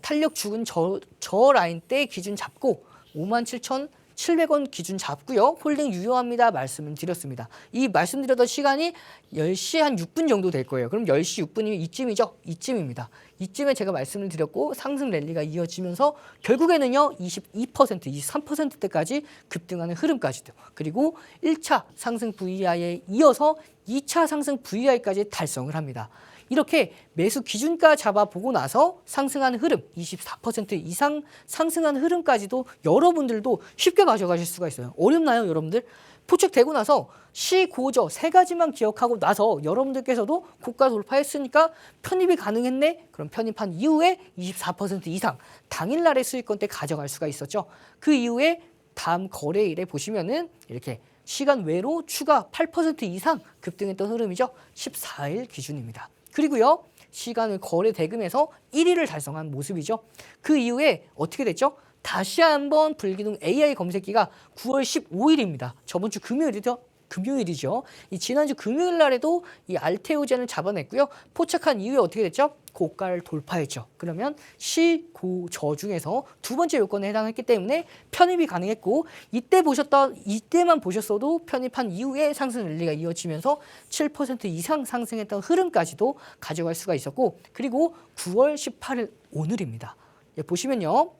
탄력 죽은 저 라인 때 기준 잡고 57,700원 기준 잡고요. 홀딩 유효합니다. 말씀을 드렸습니다. 이 말씀드렸던 시간이 10시 한 6분 정도 될 거예요. 그럼 10시 6분이면 이쯤이죠? 이쯤입니다. 이쯤에 제가 말씀을 드렸고 상승 랠리가 이어지면서 결국에는요. 22%, 23%대까지 급등하는 흐름까지도 그리고 1차 상승 VI에 이어서 2차 상승 VI까지 달성을 합니다. 이렇게 매수 기준가 잡아보고 나서 상승하는 흐름, 24% 이상 상승하는 흐름까지도 여러분들도 쉽게 가져가실 수가 있어요. 어렵나요, 여러분들? 포착되고 나서 시, 고저 세 가지만 기억하고 나서 여러분들께서도 고가 돌파했으니까 편입이 가능했네? 그럼 편입한 이후에 24% 이상 당일날의 수익권 때 가져갈 수가 있었죠. 그 이후에 다음 거래일에 보시면은 이렇게 시간 외로 추가 8% 이상 급등했던 흐름이죠. 14일 기준입니다. 그리고요, 시간을 거래 대금에서 1위를 달성한 모습이죠. 그 이후에 어떻게 됐죠? 다시 한번 불기둥 AI 검색기가 9월 15일입니다. 저번 주 금요일이죠. 이 지난주 금요일 날에도 이 알테오젠을 잡아냈고요. 포착한 이후에 어떻게 됐죠? 고가를 돌파했죠. 그러면 시, 고, 저 중에서 두 번째 요건에 해당했기 때문에 편입이 가능했고 이때만 보셨어도 편입한 이후에 상승 랠리가 이어지면서 7% 이상 상승했던 흐름까지도 가져갈 수가 있었고 그리고 9월 18일 오늘입니다. 예, 보시면요.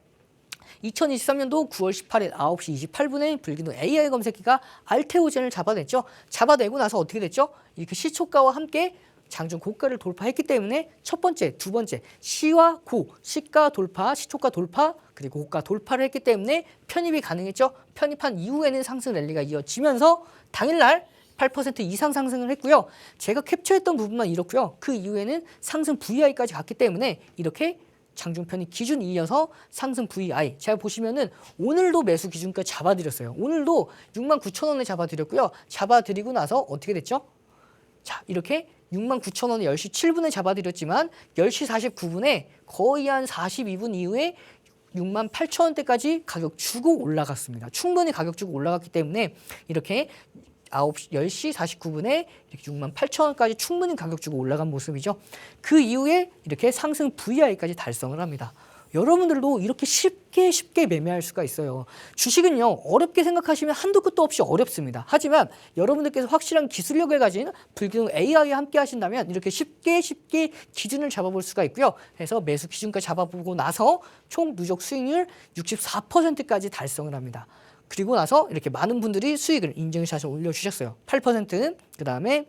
2023년도 9월 18일 9시 28분에 불기둥 AI 검색기가 알테오젠을 잡아냈죠. 잡아내고 나서 어떻게 됐죠? 이렇게 시초가와 함께 장중 고가를 돌파했기 때문에 첫 번째, 두 번째 시와 고, 시가 돌파, 시초가 돌파, 그리고 고가 돌파를 했기 때문에 편입이 가능했죠. 편입한 이후에는 상승 랠리가 이어지면서 당일날 8% 이상 상승을 했고요. 제가 캡처했던 부분만 이렇고요. 그 이후에는 상승 VI까지 갔기 때문에 이렇게 장중 편입 기준 이어서 상승 VI. 제가 보시면은 오늘도 매수 기준가 잡아드렸어요. 오늘도 69,000원에 잡아드렸고요. 잡아드리고 나서 어떻게 됐죠? 자, 이렇게 69,000원에 10시 7분에 잡아드렸지만 10시 49분에 거의 한 42분 이후에 68,000원대까지 가격 주고 올라갔습니다. 충분히 가격 주고 올라갔기 때문에 이렇게 10시 49분에 이렇게 68,000원까지 충분히 가격 주고 올라간 모습이죠. 그 이후에 이렇게 상승 VI까지 달성을 합니다. 여러분들도 이렇게 쉽게 매매할 수가 있어요. 주식은요, 어렵게 생각하시면 한도 끝도 없이 어렵습니다. 하지만 여러분들께서 확실한 기술력을 가진 불기둥 AI와 함께 하신다면 이렇게 쉽게 기준을 잡아볼 수가 있고요. 그래서 매수 기준까지 잡아보고 나서 총 누적 수익률 64%까지 달성을 합니다. 그리고 나서 이렇게 많은 분들이 수익을 인증샷을 올려주셨어요. 8%, 그 다음에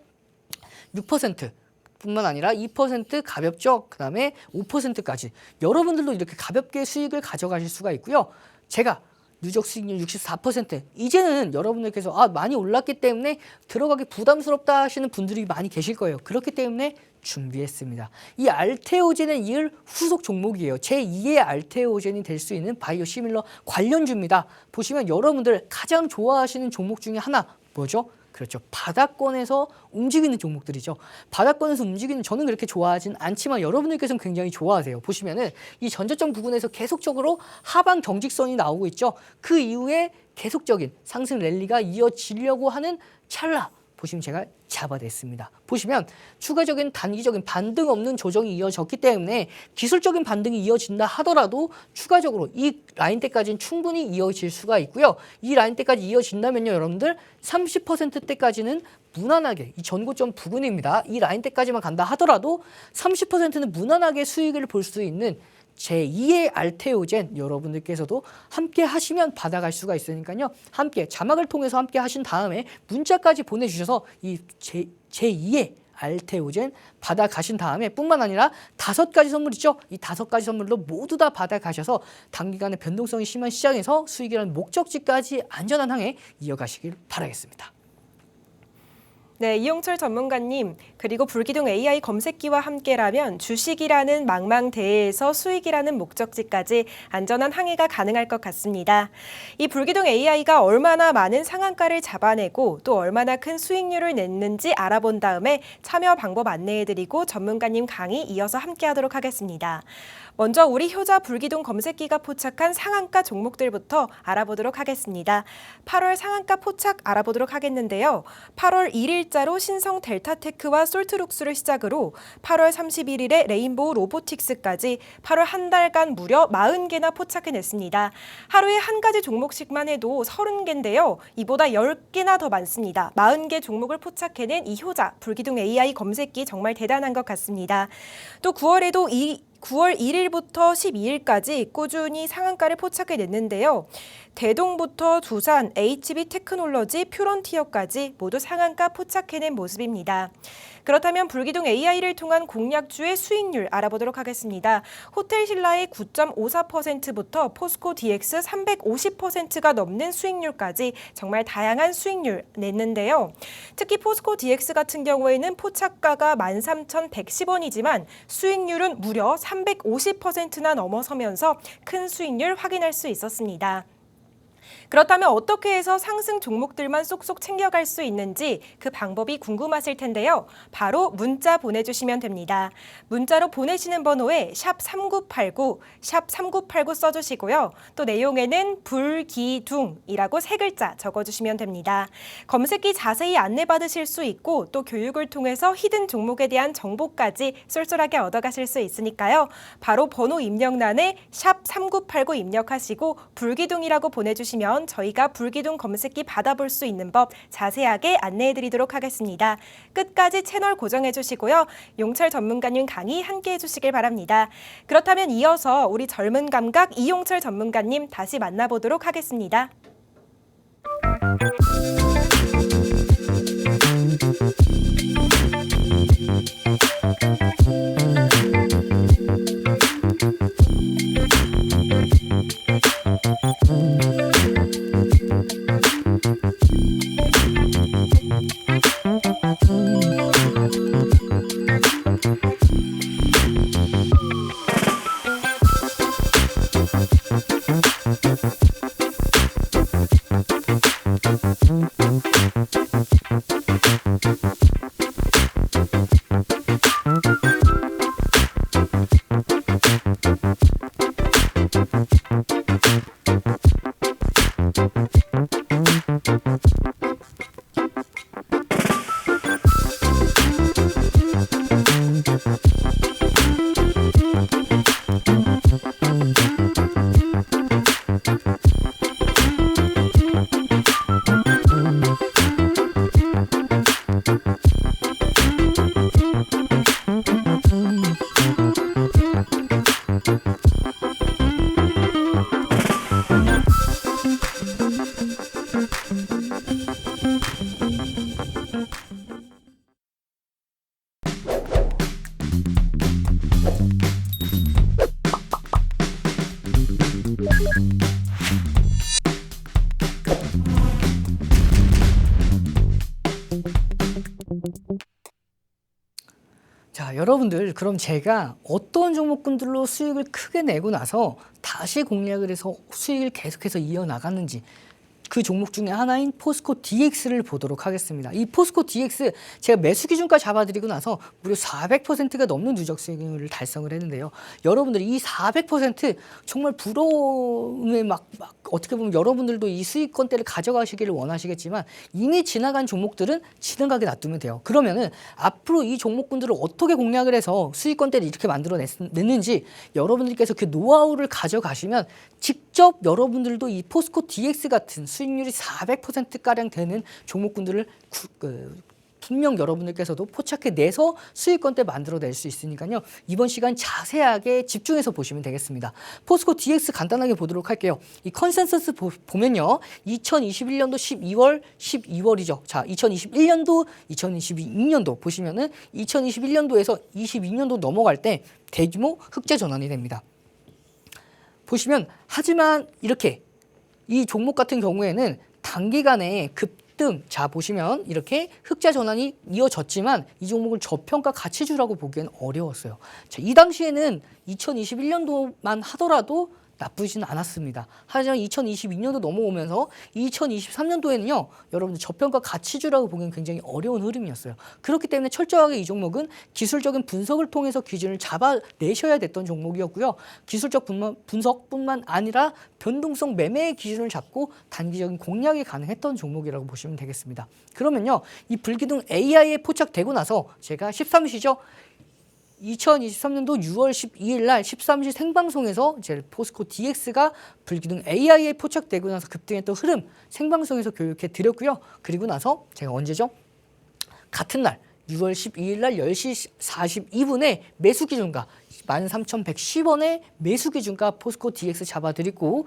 6%. 뿐만 아니라 2% 가볍죠. 그 다음에 5%까지 여러분들도 이렇게 가볍게 수익을 가져가실 수가 있고요. 제가 누적 수익률 64%. 이제는 여러분들께서 많이 올랐기 때문에 들어가기 부담스럽다 하시는 분들이 많이 계실 거예요. 그렇기 때문에 준비했습니다. 이 알테오젠에 이을 후속 종목이에요. 제2의 알테오젠이 될 수 있는 바이오 시밀러 관련주입니다. 보시면 여러분들 가장 좋아하시는 종목 중에 하나 뭐죠? 그렇죠. 바닥권에서 움직이는 종목들이죠. 바닥권에서 움직이는 저는 그렇게 좋아하진 않지만 여러분들께서는 굉장히 좋아하세요. 보시면은 이 전저점 부근에서 계속적으로 하방 경직선이 나오고 있죠. 그 이후에 계속적인 상승 랠리가 이어지려고 하는 찰나 보시면 제가 잡아냈습니다. 보시면 추가적인 단기적인 반등 없는 조정이 이어졌기 때문에 기술적인 반등이 이어진다 하더라도 추가적으로 이 라인대까지는 충분히 이어질 수가 있고요. 이 라인대까지 이어진다면요, 여러분들 30%대까지는 무난하게 이 전고점 부근입니다. 이 라인대까지만 간다 하더라도 30%는 무난하게 수익을 볼 수 있는 제2의 알테오젠 여러분들께서도 함께 하시면 받아갈 수가 있으니까요. 함께 자막을 통해서 함께 하신 다음에 문자까지 보내주셔서 이 제2의 알테오젠 받아가신 다음에 뿐만 아니라 5가지 선물 있죠. 이 5가지 선물로 모두 다 받아가셔서 단기간에 변동성이 심한 시장에서 수익이라는 목적지까지 안전한 항해 이어가시길 바라겠습니다. 네, 이용철 전문가님, 그리고 불기둥 AI 검색기와 함께라면 주식이라는 망망대해에서 수익이라는 목적지까지 안전한 항해가 가능할 것 같습니다. 이 불기둥 AI가 얼마나 많은 상한가를 잡아내고 또 얼마나 큰 수익률을 냈는지 알아본 다음에 참여 방법 안내해드리고 전문가님 강의 이어서 함께하도록 하겠습니다. 먼저 우리 효자 불기둥 검색기가 포착한 상한가 종목들부터 알아보도록 하겠습니다. 8월 상한가 포착 알아보도록 하겠는데요. 8월 1일자로 신성 델타테크와 솔트룩스를 시작으로 8월 31일에 레인보우 로보틱스까지 8월 한 달간 무려 40개나 포착해냈습니다. 하루에 한 가지 종목씩만 해도 30개인데요. 이보다 10개나 더 많습니다. 40개 종목을 포착해낸 이 효자 불기둥 AI 검색기 정말 대단한 것 같습니다. 또 9월에도 9월 1일부터 12일까지 꾸준히 상한가를 포착해냈는데요. 대동부터 두산, HB테크놀로지, 퓨런티어까지 모두 상한가 포착해낸 모습입니다. 그렇다면 불기둥 AI를 통한 공략주의 수익률 알아보도록 하겠습니다. 호텔신라의 9.54%부터 포스코 DX 350%가 넘는 수익률까지 정말 다양한 수익률 냈는데요. 특히 포스코 DX 같은 경우에는 포착가가 13,110원이지만 수익률은 무려 350%나 넘어서면서 큰 수익률 확인할 수 있었습니다. 그렇다면 어떻게 해서 상승 종목들만 쏙쏙 챙겨갈 수 있는지 그 방법이 궁금하실 텐데요. 바로 문자 보내주시면 됩니다. 문자로 보내시는 번호에 샵3989, 샵3989 써주시고요. 또 내용에는 불기둥이라고 3글자 적어주시면 됩니다. 검색기 자세히 안내받으실 수 있고 또 교육을 통해서 히든 종목에 대한 정보까지 쏠쏠하게 얻어가실 수 있으니까요. 바로 번호 입력란에 샵3989 입력하시고 불기둥이라고 보내주시면 저희가 불기둥 검색기 받아볼 수 있는 법 자세하게 안내해드리도록 하겠습니다. 끝까지 채널 고정해주시고요. 용철 전문가님 강의 함께해 주시길 바랍니다. 그렇다면 이어서 우리 젊은 감각 이용철 전문가님 다시 만나보도록 하겠습니다. 자, 여러분들 그럼 제가 어떤 종목군들로 수익을 크게 내고 나서 다시 공략을 해서 수익을 계속해서 이어나갔는지 그 종목 중에 하나인 포스코 DX를 보도록 하겠습니다. 이 포스코 DX 제가 매수 기준가 잡아드리고 나서 무려 400%가 넘는 누적 수익률을 달성을 했는데요. 여러분들 이 400% 정말 부러움에 막 어떻게 보면 여러분들도 이 수익권대를 가져가시기를 원하시겠지만 이미 지나간 종목들은 지나가게 놔두면 돼요. 그러면은 앞으로 이 종목군들을 어떻게 공략을 해서 수익권대를 이렇게 만들어냈는지 여러분들께서 그 노하우를 가져가시면 직접 여러분들도 이 포스코 DX 같은 수익률이 400%가량 되는 종목군들을 분명 여러분들께서도 포착해내서 수익권대 만들어낼 수 있으니까요. 이번 시간 자세하게 집중해서 보시면 되겠습니다. 포스코 DX 간단하게 보도록 할게요. 이 컨센서스 보면요. 2021년도 12월이죠. 자, 2021년도, 2022년도 보시면은 2021년도에서 22년도 넘어갈 때 대규모 흑자 전환이 됩니다. 보시면 하지만 이렇게 이 종목 같은 경우에는 단기간에 급등. 자, 보시면 이렇게 흑자 전환이 이어졌지만 이 종목을 저평가 가치주라고 보기엔 어려웠어요. 자, 이 당시에는 2021년도만 하더라도 나쁘지는 않았습니다. 하지만 2022년도 넘어오면서 2023년도에는요, 여러분들 저평가 가치주라고 보기엔 굉장히 어려운 흐름이었어요. 그렇기 때문에 철저하게 이 종목은 기술적인 분석을 통해서 기준을 잡아내셔야 됐던 종목이었고요. 기술적 분석뿐만 아니라 변동성 매매의 기준을 잡고 단기적인 공략이 가능했던 종목이라고 보시면 되겠습니다. 그러면요, 이 불기둥 AI에 포착되고 나서 제가 13시죠. 2023년도 6월 12일 날 13시 생방송에서 이제 포스코 DX가 불기둥 AI에 포착되고 나서 급등했던 흐름 생방송에서 교육해 드렸고요. 그리고 나서 제가 언제죠? 같은 날 6월 12일 날 10시 42분에 매수 기준가 13,110원에 매수 기준가 포스코 DX 잡아드리고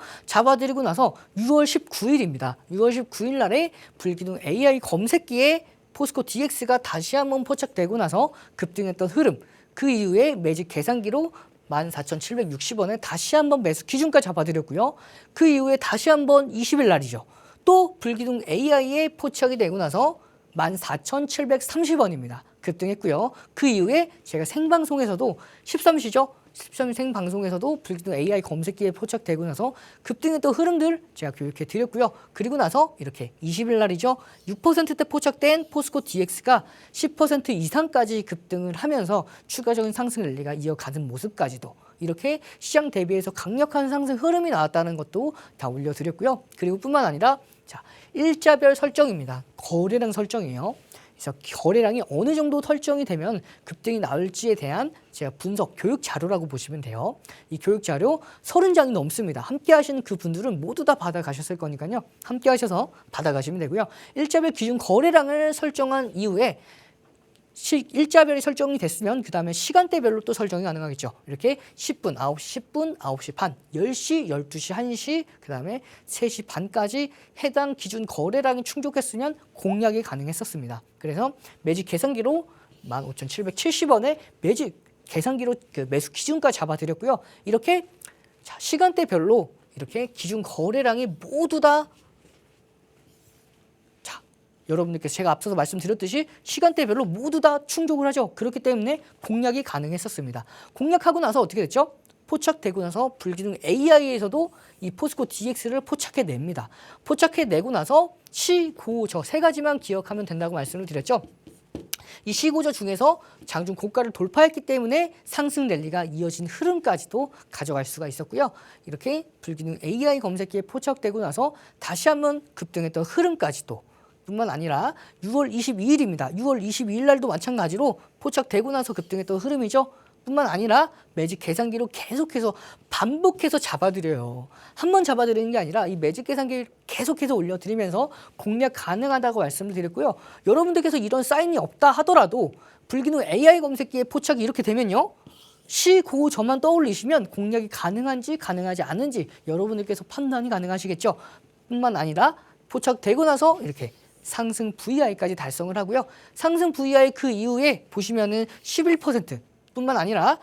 나서 6월 19일입니다. 6월 19일 날에 불기둥 AI 검색기에 포스코 DX가 다시 한번 포착되고 나서 급등했던 흐름, 그 이후에 매직 계산기로 14,760원에 다시 한번 매수 기준가 잡아드렸고요. 그 이후에 다시 한번 20일 날이죠. 또 불기둥 AI에 포착이 되고 나서 14,730원입니다. 급등했고요. 그 이후에 제가 생방송에서도 13시죠. 13시 생방송에서도 불기둥 AI 검색기에 포착되고 나서 급등했던 흐름들 제가 교육해 드렸고요. 그리고 나서 이렇게 20일 날이죠. 6%대 포착된 포스코 DX가 10% 이상까지 급등을 하면서 추가적인 상승 랠리가 이어가는 모습까지도 이렇게 시장 대비해서 강력한 상승 흐름이 나왔다는 것도 다 올려드렸고요. 그리고 뿐만 아니라 자, 일자별 설정입니다. 거래량 설정이에요. 그래서 거래량이 어느 정도 설정이 되면 급등이 나올지에 대한 제가 분석, 교육 자료라고 보시면 돼요. 이 교육 자료 30장이 넘습니다. 함께 하시는 그 분들은 모두 다 받아가셨을 거니까요. 함께 하셔서 받아가시면 되고요. 일자별 기준 거래량을 설정한 이후에 일자별이 설정이 됐으면 그 다음에 시간대별로 또 설정이 가능하겠죠. 이렇게 10분, 9시 10분, 9시 반, 10시, 12시, 1시, 그 다음에 3시 반까지 해당 기준 거래량이 충족했으면 공략이 가능했었습니다. 그래서 매직 계산기로 15,770원에 매직 계산기로 그 매수 기준가 잡아드렸고요. 이렇게 자, 시간대별로 이렇게 기준 거래량이 모두 다 여러분들께서 제가 앞서서 말씀드렸듯이 시간대별로 모두 다 충족을 하죠. 그렇기 때문에 공략이 가능했었습니다. 공략하고 나서 어떻게 됐죠? 포착되고 나서 불기둥 AI에서도 이 포스코 DX를 포착해냅니다. 포착해내고 나서 시고저 세 가지만 기억하면 된다고 말씀을 드렸죠. 이 시고저 중에서 장중 고가를 돌파했기 때문에 상승 랠리가 이어진 흐름까지도 가져갈 수가 있었고요. 이렇게 불기둥 AI 검색기에 포착되고 나서 다시 한번 급등했던 흐름까지도 뿐만 아니라 6월 22일입니다. 6월 22일 날도 마찬가지로 포착되고 나서 급등했던 흐름이죠. 뿐만 아니라 매직 계산기로 계속해서 반복해서 잡아드려요. 한 번 잡아드리는 게 아니라 이 매직 계산기를 계속해서 올려드리면서 공략 가능하다고 말씀을 드렸고요. 여러분들께서 이런 사인이 없다 하더라도 불기둥 AI 검색기에 포착이 이렇게 되면요. 시고저만 떠올리시면 공략이 가능한지 가능하지 않은지 여러분들께서 판단이 가능하시겠죠. 뿐만 아니라 포착되고 나서 이렇게 상승 VI까지 달성을 하고요. 상승 VI 그 이후에 보시면은 11% 뿐만 아니라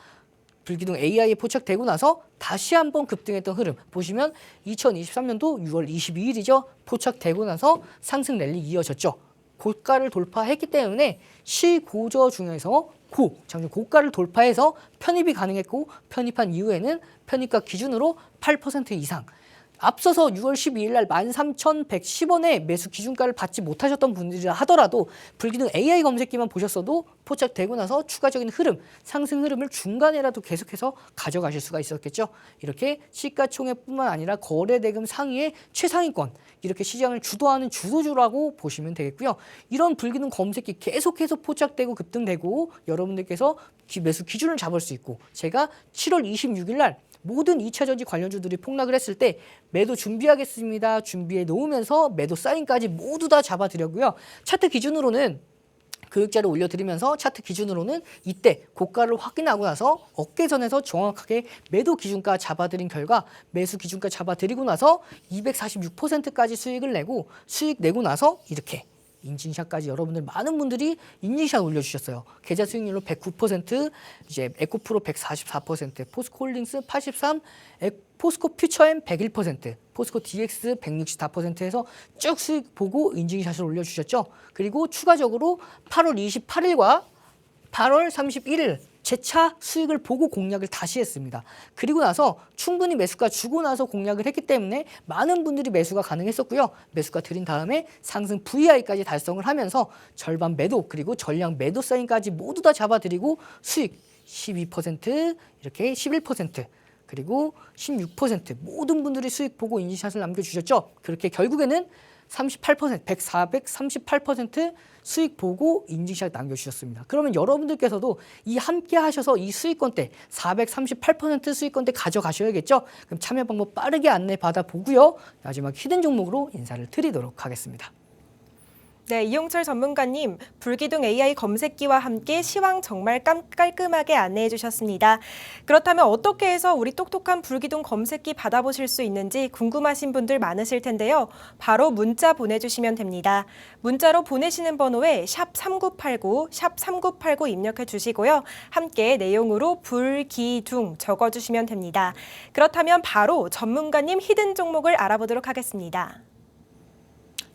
불기둥 AI에 포착되고 나서 다시 한번 급등했던 흐름 보시면 2023년도 6월 22일이죠. 포착되고 나서 상승 랠리 이어졌죠. 고가를 돌파했기 때문에 시고저 중에서 장중 고가를 돌파해서 편입이 가능했고 편입한 이후에는 편입가 기준으로 8% 이상 앞서서 6월 12일 날 13,110원에 매수 기준가를 받지 못하셨던 분들이라 하더라도 불기둥 AI 검색기만 보셨어도 포착되고 나서 추가적인 흐름, 상승 흐름을 중간에라도 계속해서 가져가실 수가 있었겠죠. 이렇게 시가총액뿐만 아니라 거래대금 상위의 최상위권, 이렇게 시장을 주도하는 주도주라고 보시면 되겠고요. 이런 불기둥 검색기 계속해서 포착되고 급등되고 여러분들께서 매수 기준을 잡을 수 있고 제가 7월 26일 날 모든 2차전지 관련주들이 폭락을 했을 때 매도 준비하겠습니다. 준비해 놓으면서 매도 사인까지 모두 다 잡아드렸고요. 차트 기준으로는 교육자를 올려드리면서 차트 기준으로는 이때 고가를 확인하고 나서 어깨선에서 정확하게 매도 기준가 잡아드린 결과 매수 기준가 잡아드리고 나서 246%까지 수익을 내고 수익 내고 나서 이렇게 인증샷까지 여러분들 많은 분들이 인증샷 올려주셨어요. 계좌 수익률로 109%, 이제 에코프로 144%, 포스코홀딩스 83%, 포스코 퓨처엠 101%, 포스코 DX 164%에서 쭉 수익 보고 인증샷을 올려주셨죠. 그리고 추가적으로 8월 28일과 8월 31일 재차 수익을 보고 공략을 다시 했습니다. 그리고 나서 충분히 매수가 주고 나서 공략을 했기 때문에 많은 분들이 매수가 가능했었고요. 매수가 드린 다음에 상승 VI까지 달성을 하면서 절반 매도 그리고 전량 매도 사인까지 모두 다 잡아드리고 수익 12% 이렇게 11% 그리고 16% 모든 분들이 수익 보고 인증샷을 남겨주셨죠. 그렇게 결국에는 38%, 438% 수익 보고 인증샷 남겨주셨습니다. 그러면 여러분들께서도 이 함께 하셔서 이 수익권대 438% 수익권대 가져가셔야겠죠. 그럼 참여 방법 빠르게 안내 받아보고요. 마지막 히든 종목으로 인사를 드리도록 하겠습니다. 네, 이용철 전문가님, 불기둥 AI 검색기와 함께 시황 정말 깔끔하게 안내해 주셨습니다. 그렇다면 어떻게 해서 우리 똑똑한 불기둥 검색기 받아보실 수 있는지 궁금하신 분들 많으실 텐데요. 바로 문자 보내주시면 됩니다. 문자로 보내시는 번호에 샵3989, 샵3989 입력해 주시고요. 함께 내용으로 불기둥 적어주시면 됩니다. 그렇다면 바로 전문가님 히든 종목을 알아보도록 하겠습니다.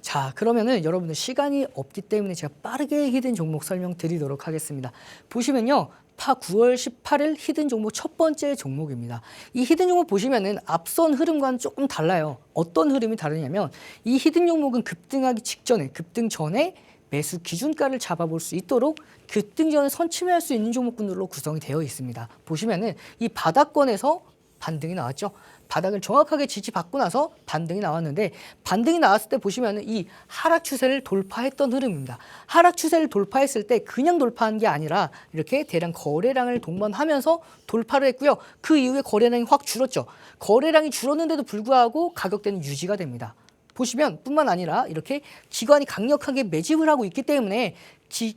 자, 그러면은 여러분들 시간이 없기 때문에 제가 빠르게 히든 종목 설명드리도록 하겠습니다. 보시면요. 9월 18일 히든 종목 첫 번째 종목입니다. 이 히든 종목 보시면은 앞선 흐름과는 조금 달라요. 어떤 흐름이 다르냐면 이 히든 종목은 급등하기 직전에, 급등 전에 매수 기준가를 잡아볼 수 있도록 급등 전에 선침해할 수 있는 종목군들로 구성이 되어 있습니다. 보시면은 이 바닥권에서 반등이 나왔죠. 바닥을 정확하게 지지받고 나서 반등이 나왔는데 반등이 나왔을 때 보시면 이 하락 추세를 돌파했던 흐름입니다. 하락 추세를 돌파했을 때 그냥 돌파한 게 아니라 이렇게 대량 거래량을 동반하면서 돌파를 했고요. 그 이후에 거래량이 확 줄었죠. 거래량이 줄었는데도 불구하고 가격대는 유지가 됩니다. 보시면 뿐만 아니라 이렇게 기관이 강력하게 매집을 하고 있기 때문에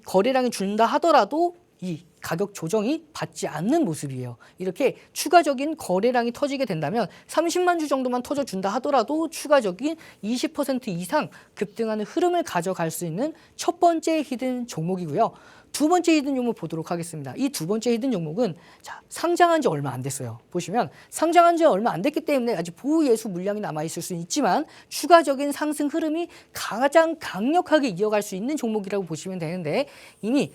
거래량이 준다 하더라도 이 가격 조정이 받지 않는 모습이에요. 이렇게 추가적인 거래량이 터지게 된다면 30만 주 정도만 터져준다 하더라도 추가적인 20% 이상 급등하는 흐름을 가져갈 수 있는 첫 번째 히든 종목이고요. 두 번째 히든 종목 보도록 하겠습니다. 이 두 번째 히든 종목은 상장한 지 얼마 안 됐어요. 보시면 상장한 지 얼마 안 됐기 때문에 아직 보유예수 물량이 남아있을 수는 있지만 추가적인 상승 흐름이 가장 강력하게 이어갈 수 있는 종목이라고 보시면 되는데 이미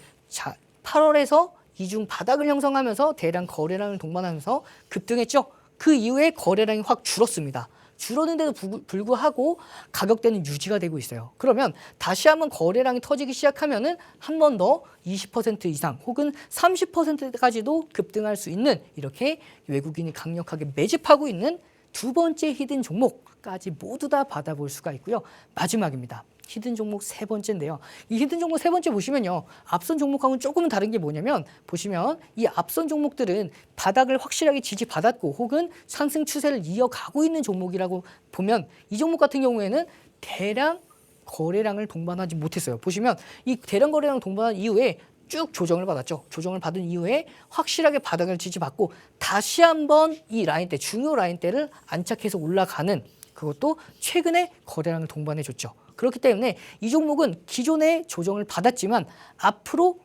8월에서 이중 바닥을 형성하면서 대량 거래량을 동반하면서 급등했죠. 그 이후에 거래량이 확 줄었습니다. 줄었는데도 불구하고 가격대는 유지가 되고 있어요. 그러면 다시 한번 거래량이 터지기 시작하면은 한 번 더 20% 이상 혹은 30%까지도 급등할 수 있는 이렇게 외국인이 강력하게 매집하고 있는 두 번째 히든 종목까지 모두 다 받아볼 수가 있고요. 마지막입니다. 히든 종목 세 번째인데요. 이 히든 종목 세 번째 보시면요. 앞선 종목하고는 조금은 다른 게 뭐냐면 보시면 이 앞선 종목들은 바닥을 확실하게 지지받았고 혹은 상승 추세를 이어가고 있는 종목이라고 보면 이 종목 같은 경우에는 대량 거래량을 동반하지 못했어요. 보시면 이 대량 거래량을 동반한 이후에 쭉 조정을 받았죠. 조정을 받은 이후에 확실하게 바닥을 지지받고 다시 한번 이 라인대, 중요 라인대를 안착해서 올라가는 그것도 최근에 거래량을 동반해줬죠. 그렇기 때문에 이 종목은 기존에 조정을 받았지만 앞으로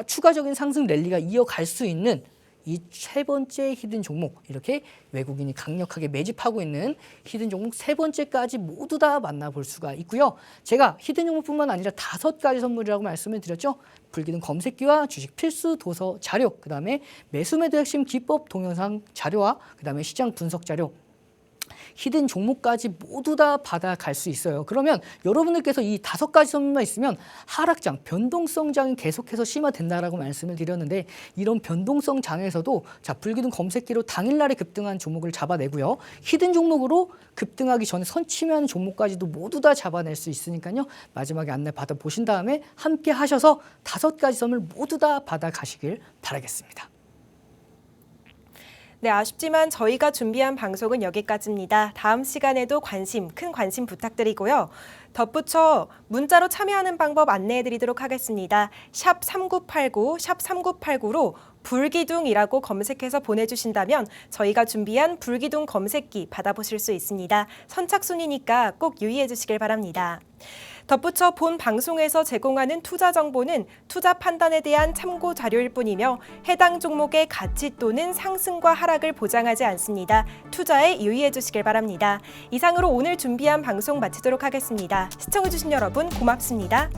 추가적인 상승 랠리가 이어갈 수 있는 이 세 번째 히든 종목 이렇게 외국인이 강력하게 매집하고 있는 히든 종목 세 번째까지 모두 다 만나볼 수가 있고요. 제가 히든 종목뿐만 아니라 5가지 선물이라고 말씀을 드렸죠. 불기둥 검색기와 주식 필수 도서 자료, 그다음에 매수 매도 핵심 기법 동영상 자료와 그다음에 시장 분석 자료 히든 종목까지 모두 다 받아갈 수 있어요. 그러면 여러분들께서 이 5가지 선물만 있으면 하락장, 변동성장이 계속해서 심화된다라고 말씀을 드렸는데 이런 변동성 장에서도 불기둥 검색기로 당일날에 급등한 종목을 잡아내고요. 히든 종목으로 급등하기 전에 선침하는 종목까지도 모두 다 잡아낼 수 있으니까요. 마지막에 안내 받아보신 다음에 함께 하셔서 5가지 선물 모두 다 받아가시길 바라겠습니다. 네, 아쉽지만 저희가 준비한 방송은 여기까지입니다. 다음 시간에도 큰 관심 부탁드리고요. 덧붙여 문자로 참여하는 방법 안내해드리도록 하겠습니다. 샵 3989, 샵 3989로 불기둥이라고 검색해서 보내주신다면 저희가 준비한 불기둥 검색기 받아보실 수 있습니다. 선착순이니까 꼭 유의해 주시길 바랍니다. 덧붙여 본 방송에서 제공하는 투자 정보는 투자 판단에 대한 참고 자료일 뿐이며 해당 종목의 가치 또는 상승과 하락을 보장하지 않습니다. 투자에 유의해 주시길 바랍니다. 이상으로 오늘 준비한 방송 마치도록 하겠습니다. 시청해주신 여러분 고맙습니다.